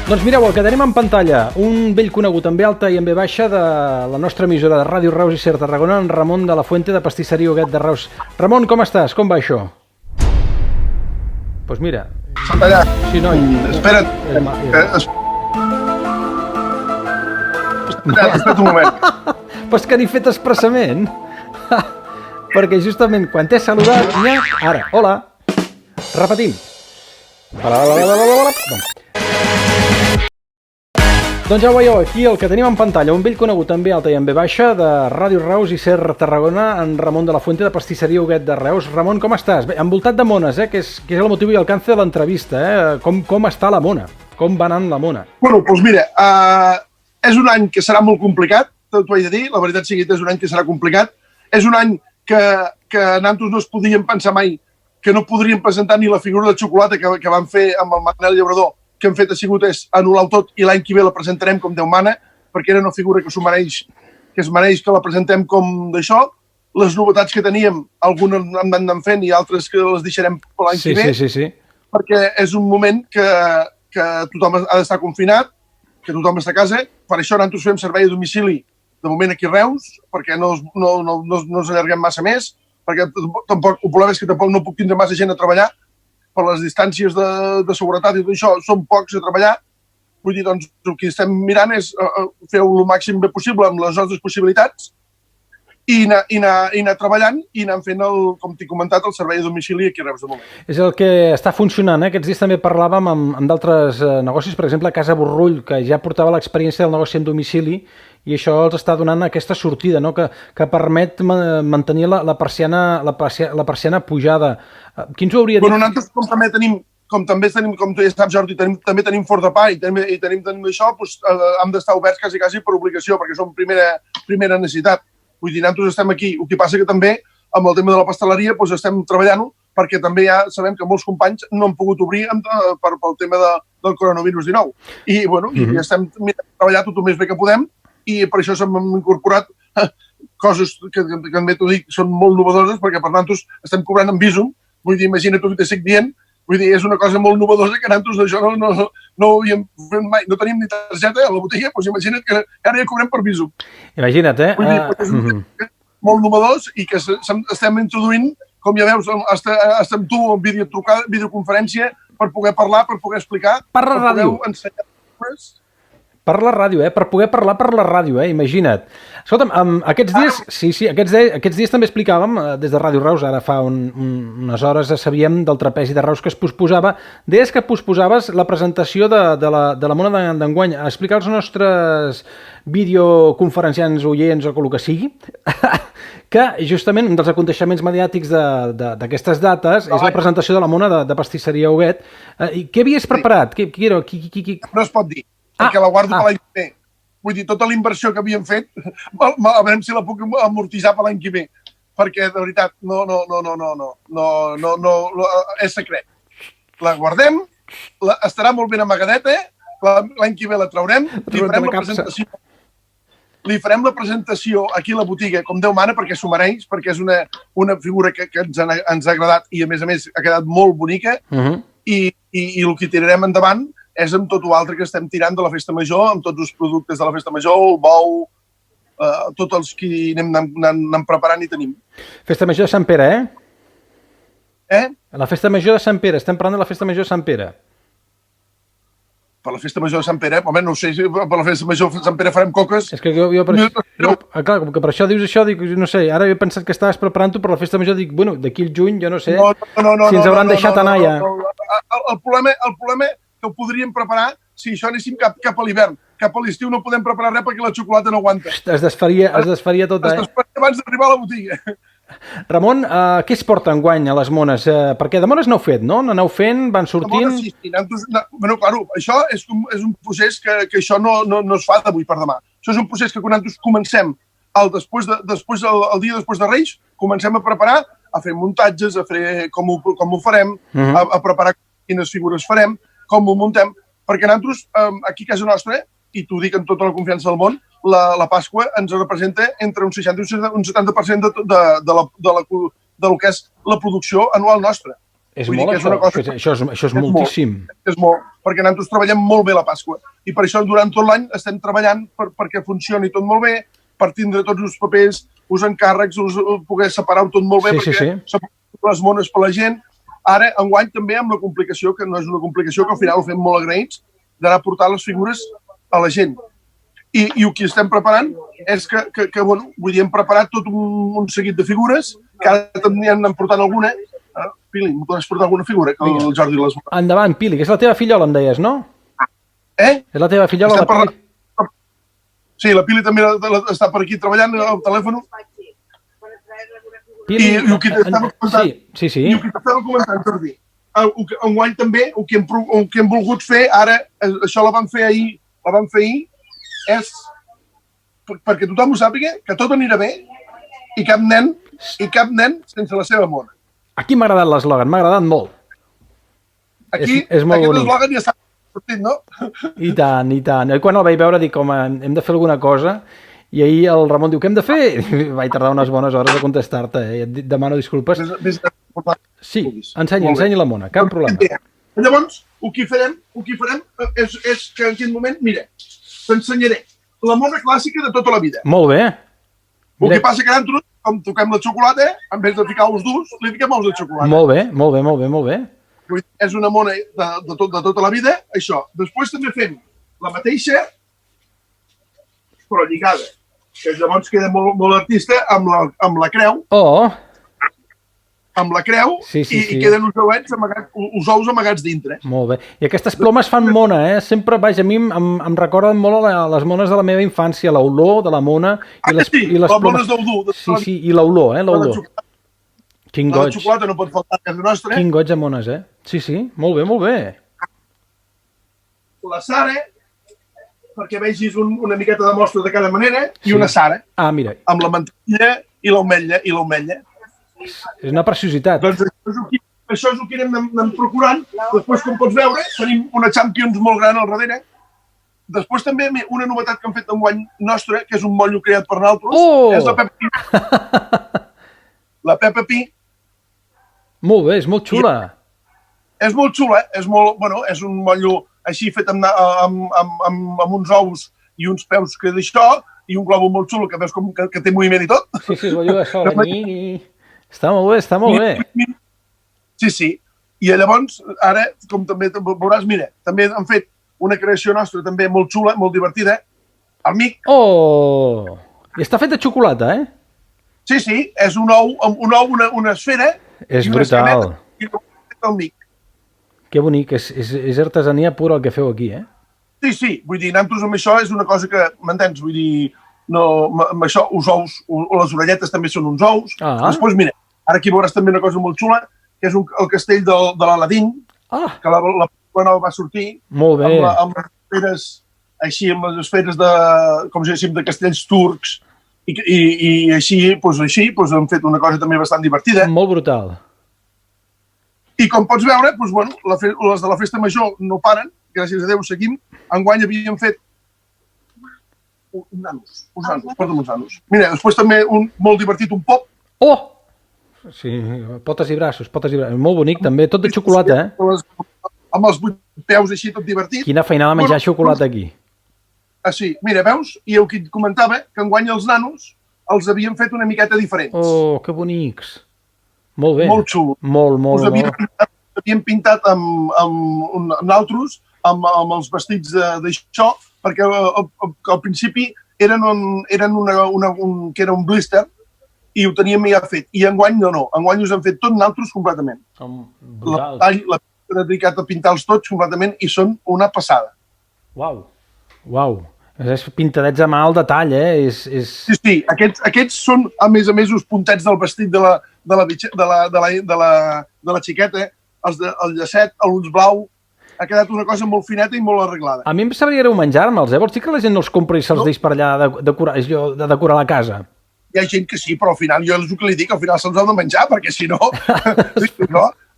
Doncs mireu, el que tenim en pantalla, un vell conegut en B alta i en B baixa de la nostra emissora de Ràdio Reus i Ser Tarragona, en Ramon de la Fuente, de Pastisseria Huguet de Reus. Ramon, com estàs? Com va això? Doncs mira... Allà. Sí, noi. Espera't. Espera't un moment. Però és que n'he fet expressament. Perquè justament quan t'he saludat... Ara, hola. Repetim. Doncs ja ho veieu, aquí el que tenim en pantalla, un vell conegut en B alta i en B baixa de Ràdio Reus i Ser Tarragona, en Ramon de la Fuente, de Pastisseria Huguet de Reus. Ramon, com estàs? Bé, envoltat de mones, que és el motiu i alcance de l'entrevista. Com està la mona? Com va anant la mona? Bueno, doncs mira, és un any que serà molt complicat, t'ho he de dir, la veritat sigui que és un any que serà complicat. És un any que nosaltres no es podíem pensar mai que no podríem presentar ni la figura de xocolata que vam fer amb el Manel Llaurador, que hem fet ha sigut és anul·lar-ho tot i l'any que ve la presentarem com Déu mana, perquè era una figura que es mereix que la presentem com d'això. Les novetats que teníem, algunes hem d'anar fent i altres que les deixarem per l'any que ve, sí. Perquè és un moment que tothom ha d'estar confinat, que tothom està a casa. Per això nosaltres fem servei a domicili de moment aquí a Reus, perquè no ens allarguem massa més, perquè tampoc, el problema és que tampoc no puc tindre massa gent a treballar, per les distàncies de seguretat i tot això, són pocs a treballar. Vull dir, doncs, el que estem mirant és fer-ho el màxim bé possible amb les nostres possibilitats i anar treballant i anar fent, com t'he comentat, el servei a domicili aquí a Reus de moment. És el que està funcionant. Aquests dies també parlàvem amb d'altres negocis, per exemple, Casa Borrull, que ja portava l'experiència del negoci en domicili i això els està donant aquesta sortida, no? que permet mantenir la persiana pujada. Qui ens ho hauria dit? Bueno, nosaltres, com tu ja saps, Jordi, també tenim forn de pa i tenim això, doncs, hem d'estar oberts quasi per obligació, perquè som primera necessitat. Vull dir, nosaltres estem aquí. El que passa que també, amb el tema de la pasteleria, doncs estem treballant-ho, perquè també ja sabem que molts companys no han pogut obrir pel tema del coronavirus 19. I, bueno, i estem treballant tot el més bé que podem, i per això s'han incorporat coses que també t'ho dic, són molt novedoses, perquè per nosaltres estem cobrant amb Bizum. Vull dir, imagina't el que t'estic dient. Vull dir, és una cosa molt novedosa que nosaltres d'això no ho havíem fet mai. No tenim ni targeta a la botiga, doncs imagina't que ara ja cobrem per Bizum. Imagina't, Vull dir, és molt novedós i que estem introduint, com ja veus, estem amb tu en videoconferència per poder parlar, per poder explicar, per poder ensenyar coses. Per la ràdio, per poder parlar per la ràdio, imagina't. Escolta'm, aquests dies també explicàvem, des de Ràdio Reus, ara fa unes hores sabíem del trapezi de Reus que es posposava. Deies que posposaves la presentació de la mona d'enguany. Explicar als nostres videoconferenciants, oients o el que sigui, que justament un dels aconteixements mediàtics d'aquestes dates és la presentació de la mona de Pastisseria Huguet. Què havies preparat? No es pot dir. Perquè la guardo per l'any que ve. Vull dir, tota la inversió que havíem fet, a veure si la puc amortitzar per l'any que ve. Perquè, de veritat, no, és secret. La guardem, estarà molt ben amagadeta, l'any que ve la traurem, li farem la presentació aquí a la botiga, com Déu mana, perquè s'ho mereix, perquè és una figura que ens ha agradat i, a més, ha quedat molt bonica, i el que tirarem endavant és amb tot l'altre que estem tirant de la Festa Major, amb tots els productes de la Festa Major, el bou, tots els que anem preparant i tenim. Festa Major de Sant Pere, La Festa Major de Sant Pere, estem parlant de la Festa Major de Sant Pere. Per la Festa Major de Sant Pere, home, no sé si per la Festa Major de Sant Pere farem coques. És que jo clar, com que per això dius això, dic, no sé, ara he pensat que estaves preparant-ho per la Festa Major, dic, bueno, d'aquí al juny, jo no sé, si ens hauran deixat anar ja. El problema que ho podríem preparar si això anéssim cap a l'hivern. Cap a l'estiu no podem preparar res perquè la xocolata no aguanta. Es desfaria tot, Es desfaria abans d'arribar a la botiga. Ramon, què es porta enguany a les mones? Perquè de mones n'heu fet, no? N'aneu fent, van sortint... Sí. Bueno, claro, això és un procés que això no es fa d'avui per demà. Això és un procés que quan nosaltres comencem el dia després de Reis, comencem a preparar, a fer muntatges, a fer com ho farem, a preparar quines figures farem, com ho muntem, perquè nosaltres, aquí a casa nostra, i t'ho dic amb tota la confiança del món, la Pasqua ens representa entre un 60 i un 70% del que és la producció anual nostra. És Vull dir molt, que és una cosa... això és moltíssim. És molt, perquè nosaltres treballem molt bé la Pasqua. I per això durant tot l'any estem treballant perquè funcioni tot molt bé, per tindre tots els papers, els encàrrecs, poder separar-ho tot molt bé, perquè separar les mones per la gent. Ara, enguany també amb la complicació, que no és una complicació, que al final ho fem molt agraïts, d'anar a portar les figures a la gent. I el que estem preparant és que bueno, vull dir, hem preparat tot un seguit de figures, que ara també n'han portat alguna. Pili, m'ho pots portar alguna figura? Que el Jordi les... Endavant, Pili, que és la teva fillola, em deies, no? És la teva fillola, la Pili? Sí, la Pili també està per aquí treballant al telèfon. Pili, I el que t'estava comentant, sí. I el que t'estava comentant, Jordi, enguany també, el que hem volgut fer, ara, això la vam fer ahir, és, perquè tothom ho sàpiga, que tot anirà bé i cap nen sense la seva mona. Aquí m'ha agradat l'eslògan, m'ha agradat molt. Aquí, és molt aquest eslògan ja s'ha sortit, no? I tant. I quan el vaig veure dic, home, hem de fer alguna cosa, i ahir el Ramon diu, què hem de fer? I vaig tardar unes bones hores a contestar-te, et demano disculpes. Sí, ensenyi la mona, cap problema. Llavors, el que farem és que en aquest moment, mira, t'ensenyaré la mona clàssica de tota la vida. Molt bé. El que passa que nosaltres, com toquem la xocolata, en vez de ficar els durs, li fiquem els de xocolata. Molt bé. És una mona de tota la vida, això. Després també fem la mateixa, però lligada, que llavors queda molt artista amb la creu. Amb la creu i queden els ous amagats dintre. Molt bé. I aquestes plomes fan mona, eh? Sempre, vaja, a mi em recorden molt a les mones de la meva infància, l'olor de la mona i les les mones d'Oudou. Sí, i l'olor, l'olor. Quin goig. La xocolata no pot faltar a casa nostra. Quin goig de mones, eh? Sí, molt bé. La Sara, perquè vegis una miqueta de mostra de cada manera, i una Sara. Mira. Amb la mantilla i l'ametlla. És una preciositat. Doncs això és el que anem procurant. Després, com pots veure, tenim una Champions molt gran al darrere. Després també una novetat que hem fet enguany nostra, que és un motllo creat per nosaltres, és la Peppa Pi. La Peppa Pi. Molt bé, és molt xula. És molt xula, és un motllo així fet amb uns ous i uns peus que d'això, i un globo molt xulo, que veus que té moviment i tot. Sí, es va jugar això. Està molt bé. Sí. I llavors, ara, com també veuràs, mira, també han fet una creació nostra també molt xula, molt divertida, el mic. I està fet de xocolata, eh? Sí, és un ou, una esfera. És brutal. I el mic. Que bonic, és artesania pura el que feu aquí, eh? Sí, vull dir, nosaltres amb això és una cosa que, m'entens? Vull dir, amb això, els ous, les orelletes també són uns ous. Després, mira, ara aquí veuràs també una cosa molt xula, que és el castell de l'Aladín, que la pel·lícula nova va sortir. Molt bé. Amb les esferes, així, amb les esferes com si diguéssim, de castells turcs, i així, han fet una cosa també bastant divertida. Molt brutal. I com pots veure, les de la festa major no paren, gràcies a Déu seguim. Enguany havíem fet uns nanos. Mira, després també un molt divertit, un pop. Sí, potes i braços. Molt bonic també, tot de xocolata, eh? Amb els 8 peus així, tot divertit. Quina feinada menjar xocolata aquí. Sí, mira, veus? I el que et comentava, que enguany els nanos els havien fet una miqueta diferents. Que bonics. Molt bé. Molt xulo. Molt. Havien pintat amb naltros, amb els vestits d'això, perquè al principi eren que era un blister i ho teníem ja fet. I enguany no. Enguany us han fet tot naltros completament. La dedicat a pintar-los tots completament i són una passada. Uau. És pintadets a mà al detall, eh? Sí. Aquests són, a més, els puntets del vestit de la xiqueta, el llacet, l'ull blau. Ha quedat una cosa molt fineta i molt arreglada. A mi em sabria greu menjar-me'ls, eh? Vols dir que la gent no els compra i se'ls deix per allà de decorar la casa? Hi ha gent que sí, però al final jo és el que li dic, al final se'ls ha de menjar, perquè si no...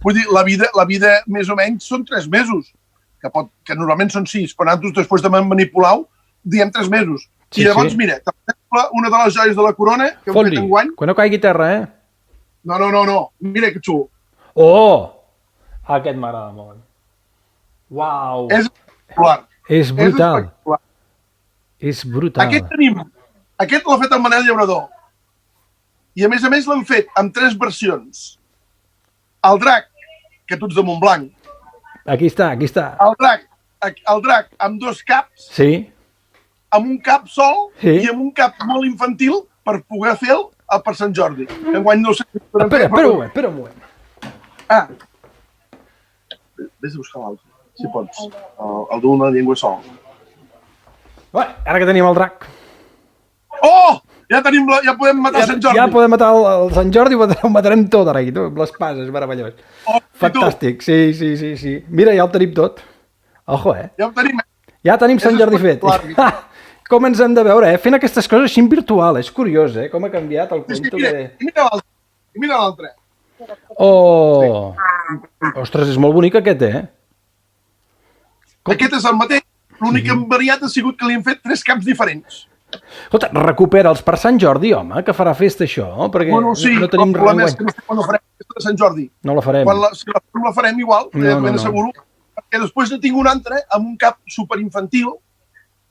Vull dir, la vida més o menys són 3 mesos, que normalment són 6, però nosaltres després de manipular-ho diem 3 mesos. I llavors, mira, una de les joies de la corona que hem fet enguany... Quan no caigui terra, eh? No. Mira que xulo. Aquest m'agrada molt. Uau! És espectacular. És brutal. espectacular. És brutal. Aquest tenim. Aquest l'ha fet el Manel Llaurador. I a més l'han fet amb 3 versions. El drac, que tu ets de Montblanc. Aquí està, aquí està. El drac amb 2 caps, Sí, amb un cap sol Sí. i amb un cap molt infantil per poder fer-lo per Sant Jordi. Enguany no sé... espera un moment. Ah. Vés a buscar l'altre, si pots. El d'una llengua sol. Bé, ara que tenim el drac. Oh! Ja podem matar Sant Jordi. Ja podem matar el Sant Jordi, ho matarem tot ara aquí, amb l'espasa, és meravellós. Oh, Fantàstic, sí. Mira, ja ho tenim tot. Ojo, Ja ho tenim. Ja tenim Sant Jordi fet. Com ens hem de veure, fent aquestes coses així en virtual. És curiós, com ha canviat el Sí, cuento. mira l'altre. Oh! Ostres, és molt bonic aquest, Aquest és el mateix. L'únic que han variat ha sigut que li han fet 3 caps diferents. Escolta, recupera'ls per Sant Jordi, home, que farà festa això, perquè Sí, no tenim el problema res és que no sé quan la farem, aquesta de Sant Jordi. No la farem. Si la farem igual, No. ben asseguro, perquè després ne tinc un altre amb un cap superinfantil,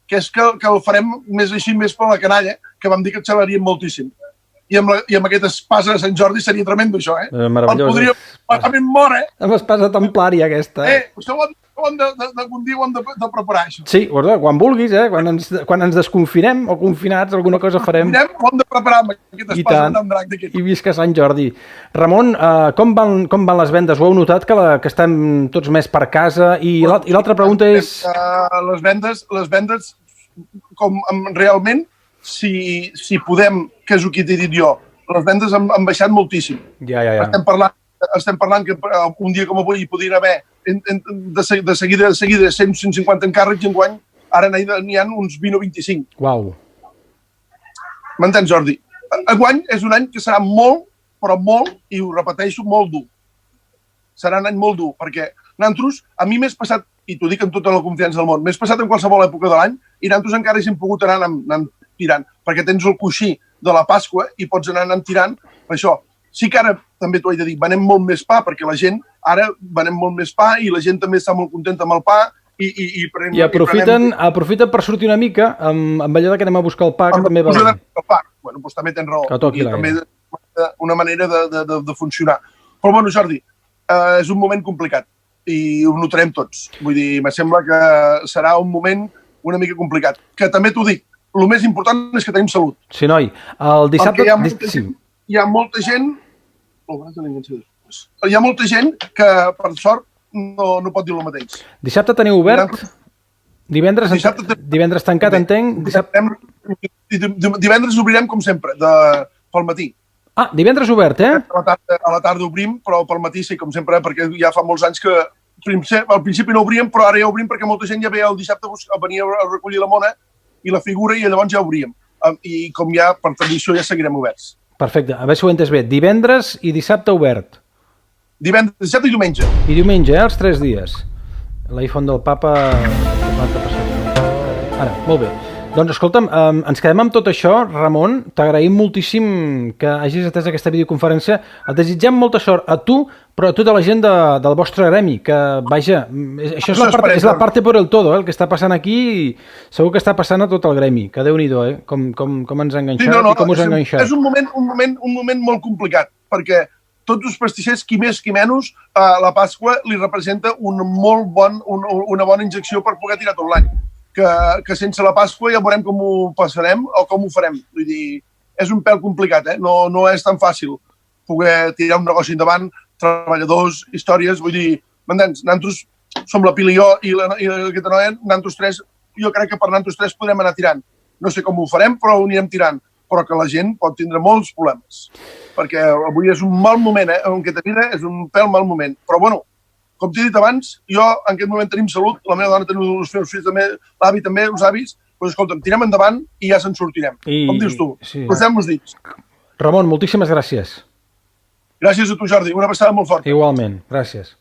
que és que el farem més així, més per la canalla, que vam dir que xalaríem moltíssim. I amb aquesta espasa de Sant Jordi seria tremendo, això, Meravellós. El podríem... A mi em mor, Amb espasa templària, aquesta. Això algun dia ho hem de preparar, això. Sí, quan vulguis, quan ens desconfinem o confinats, alguna cosa farem. Ho hem de preparar amb aquesta espasa d'un drac d'aquest. I visca Sant Jordi. Ramon, com van les vendes? Ho heu notat, que estem tots més per casa? I l'altra pregunta és... Les vendes, com realment, si podem, que és el que t'he dit jo, les vendes han baixat moltíssim. Ja. Estem parlant que un dia com avui hi podrien haver de seguida 150 encàrrecs i enguany ara n'hi ha uns 20 o 25. Uau. M'entens, Jordi? Enguany és un any que serà molt, però molt, i ho repeteixo, molt dur. Serà un any molt dur, perquè nosaltres, a mi m'és passat, i t'ho dic amb tota la confiança del món, m'és passat en qualsevol època de l'any i nosaltres encara hi hem pogut anar anant tirant, perquè tens el coixí de la Pasqua i pots anar anant tirant per això. Sí que ara, també t'ho he de dir, venem molt més pa, perquè la gent, ara venem molt més pa i la gent també està molt contenta amb el pa i aprofiten per sortir una mica amb allò que anem a buscar el pa, que també va bé. Bueno, doncs també tens raó. Que toqui també una manera de funcionar. Però, bueno, Jordi, és un moment complicat i ho notarem tots. Vull dir, me sembla que serà un moment una mica complicat. Que també t'ho dic, el més important és que tenim salut. Sí, noi. El dissabte... Hi ha molta gent... Hi ha molta gent que, per sort, no pot dir el mateix. Dissabte teniu obert? Divendres tancat, entenc? Divendres obrirem, com sempre, pel matí. Ah, divendres obert, A la tarda obrim, però pel matí sí, com sempre, perquè ja fa molts anys que al principi no obríem, però ara ja obrim perquè molta gent ja ve el dissabte a venir a recollir la mona i la figura i llavors ja obríem. I com ja, per tradició, ja seguirem oberts. Perfecte, a veure si ho he entès bé. Divendres i dissabte obert. Divendres, dissabte i diumenge. I diumenge, els 3 dies. L'iPhone del papa... Ara, molt bé. Doncs escolta'm, ens quedem amb tot això. Ramon, t'agraïm moltíssim que hagis atès aquesta videoconferència. Et desitgem molta sort a tu, però a tota la gent del vostre gremi, que, vaja, això és la parte por el todo, el que està passant aquí, segur que està passant a tot el gremi, que Déu-n'hi-do, com ens ha enganxat i com us ha enganxat. És un moment molt complicat, perquè tots els pastissers, qui més, qui menys, la Pasqua li representa una bona injecció per poder tirar tot l'any. Que sense la Pasqua ja veurem com ho passarem o com ho farem. Vull dir, és un pèl complicat, no és tan fàcil poder tirar un negoci endavant, treballadors, històries, vull dir, m'entens? Nosaltres som la Pila i jo i aquesta noia, nosaltres 3, jo crec que per nosaltres 3 podrem anar tirant. No sé com ho farem, però ho anirem tirant. Però que la gent pot tindre molts problemes. Perquè avui és un mal moment, en aquesta vida és un pèl mal moment. Però, bueno, com t'he dit abans, jo en aquest moment tenim salut, la meva dona tenim els meus fills també, l'avi també, els avis, doncs escolta'm, tirem endavant i ja se'n sortirem. Com dius tu? Posem els dits. Ramon, moltíssimes gràcies. Gràcies a tu, Jordi. Una passada molt forta. Igualment, gràcies.